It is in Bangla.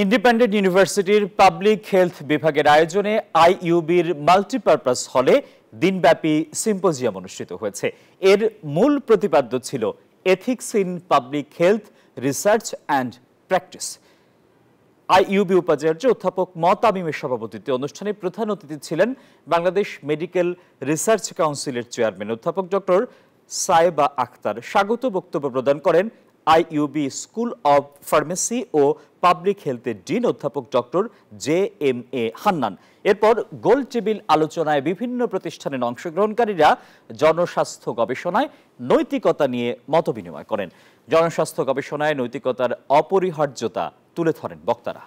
ইন্ডিপেন্ডেন্ট ইউনিভার্সিটির পাবলিক হেলথ বিভাগের আয়োজনে আইইউবির মাল্টিপারপাস হলে দিনব্যাপী সিম্পোজিয়াম অনুষ্ঠিত হয়েছে। এর মূল প্রতিপাদ্য ছিল ethics in public health research and practice. IUB উপাচার্য অধ্যাপক তামিমের সভাপতিত্বে অনুষ্ঠানে প্রধান অতিথি ছিলেন বাংলাদেশ মেডিকেল রিসার্চ কাউন্সিলের চেয়ারম্যান অধ্যাপক ডক্টর সায়েবা আক্তার। স্বাগত বক্তব্য প্রদান করেন আইইউবি স্কুল অব ফার্মেসি ও পাবলিক হেলথের ডিন অধ্যাপক ডক্টর JMA হান্নান। এরপর গোল টেবিল আলোচনায় বিভিন্ন প্রতিষ্ঠানের অংশগ্রহণকারীরা জনস্বাস্থ্য গবেষণায় নৈতিকতা নিয়ে মতবিনিময় করেন। জনস্বাস্থ্য গবেষণায় নৈতিকতার অপরিহার্যতা তুলে ধরেন বক্তারা।